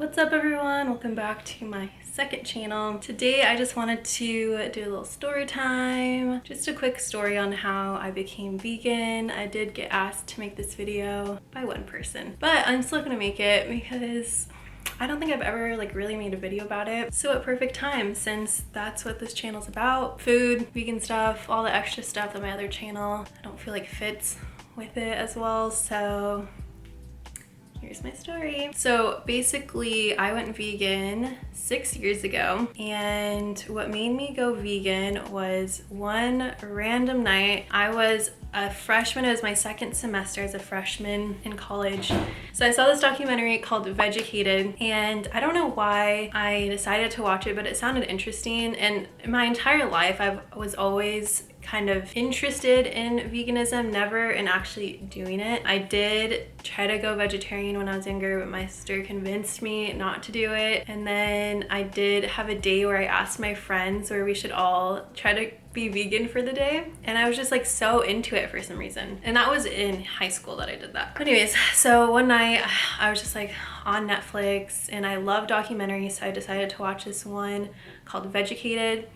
What's up everyone? Welcome back to my second channel. Today I just wanted to do a little story time. Just a quick story on how I became vegan. I did get asked to make this video by one person, but I'm still gonna make it because I don't think I've ever really made a video about it. So at perfect time, since that's what this channel's about. Food, vegan stuff, all the extra stuff that my other channel I don't feel like fits with it as well. So here's my story. So basically I went vegan 6 years ago, and what made me go vegan was one random night. I was a freshman. It was my second semester as a freshman in college. So I saw this documentary called Vegucated, and I don't know why I decided to watch it, but it sounded interesting. And my entire life I was always kind of interested in veganism, never in actually doing it. I did try to go vegetarian when I was younger, but my sister convinced me not to do it. And then I did have a day where I asked my friends where we should all try to be vegan for the day, and I was just so into it for some reason. And that was in high school that I did that. But anyways, so one night I was just on Netflix, and I love documentaries, so I decided to watch this one called Vegucated.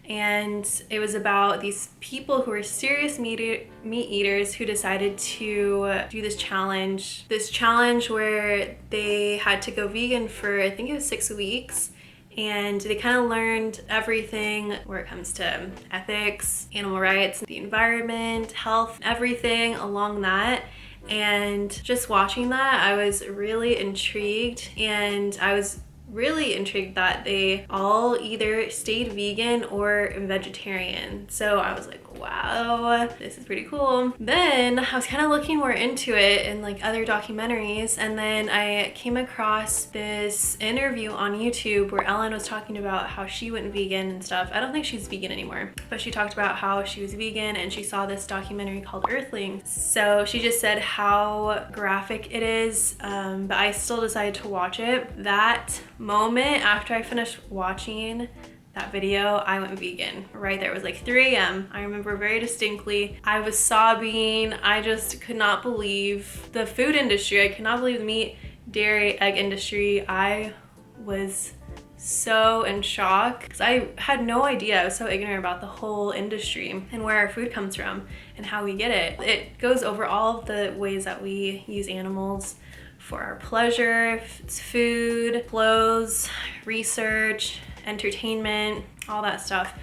And it was about these people who were serious meat eaters who decided to do this challenge where they had to go vegan for, I think it was 6 weeks. And they kind of learned everything where it comes to ethics, animal rights, the environment, health, everything along that. And just watching that, I was really intrigued, and I was really intrigued that they all either stayed vegan or vegetarian. So I was like, wow, this is pretty cool. Then I was kind of looking more into it in other documentaries, and then I came across this interview on YouTube where Ellen was talking about how she went vegan and stuff. I don't think she's vegan anymore, but she talked about how she was vegan and she saw this documentary called Earthlings. So she just said how graphic it is, but I still decided to watch it. That moment after I finished watching that video, I went vegan right there. It was 3 a.m. I remember very distinctly. I was sobbing. I just could not believe the food industry. I could not believe the meat, dairy, egg industry. I was so in shock because I had no idea. I was so ignorant about the whole industry and where our food comes from and how we get it. It goes over all of the ways that we use animals for our pleasure. It's food, clothes, research, entertainment, all that stuff.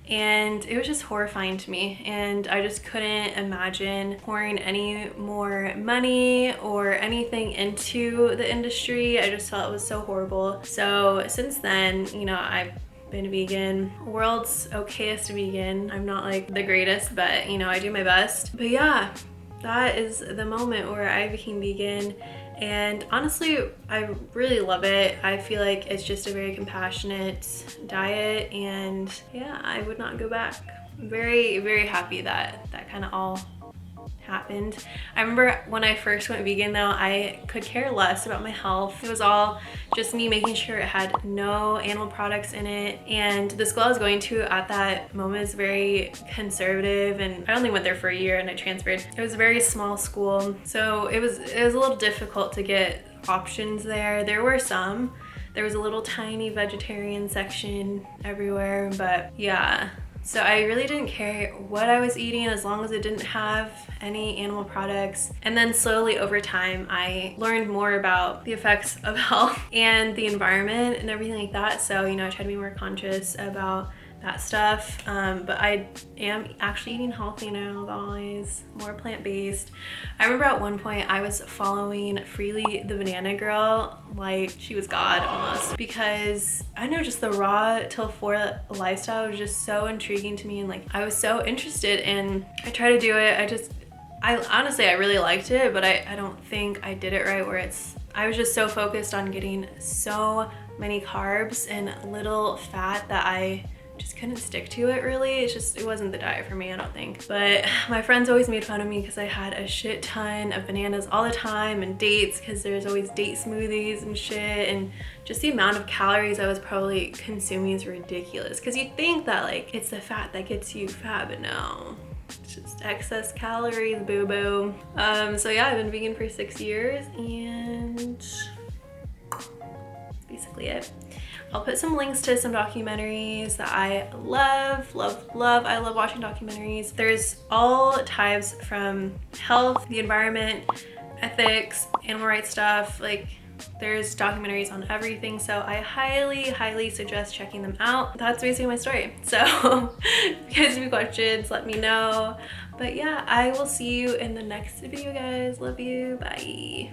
And it was just horrifying to me, and I just couldn't imagine pouring any more money or anything into the industry. I just felt it was so horrible. So since then, I've been vegan. World's okayest vegan. I'm not the greatest, but I do my best. But yeah, that is the moment where I became vegan. And honestly, I really love it. I feel like it's just a very compassionate diet, and yeah, I would not go back. I'm very, very happy that that kind of all happened. I remember when I first went vegan though, I could care less about my health. It was all just me making sure it had no animal products in it. And the school I was going to at that moment is very conservative, and I only went there for a year and I transferred. It was a very small school, so it was a little difficult to get options there. There were some. There was a little tiny vegetarian section everywhere, but yeah. So I really didn't care what I was eating as long as it didn't have any animal products. And then slowly over time, I learned more about the effects of health and the environment and everything like that. So, I try to be more conscious about that stuff. But I am actually eating healthy now, guys, more plant-based. I remember at one point I was following Freely the Banana Girl like she was God almost, because I know just the raw till 4 lifestyle was just so intriguing to me, and I was so interested, and I tried to do it. I honestly, I really liked it, but I don't think I did it right, where I was just so focused on getting so many carbs and little fat that I just couldn't stick to it really. It wasn't the diet for me, I don't think. But my friends always made fun of me because I had a shit ton of bananas all the time, and dates, because there's always date smoothies and shit, and just the amount of calories I was probably consuming is ridiculous, because you think that it's the fat that gets you fat, but no. It's just excess calories, boo-boo. So yeah, I've been vegan for 6 years, and basically it. I'll put some links to some documentaries that I love. I love watching documentaries. There's all types, from health, the environment, ethics, animal rights stuff. Like, there's documentaries on everything, so I highly suggest checking them out. That's basically my story. So if you guys have any questions, let me know. But yeah, I will see you in the next video, guys. Love you. Bye.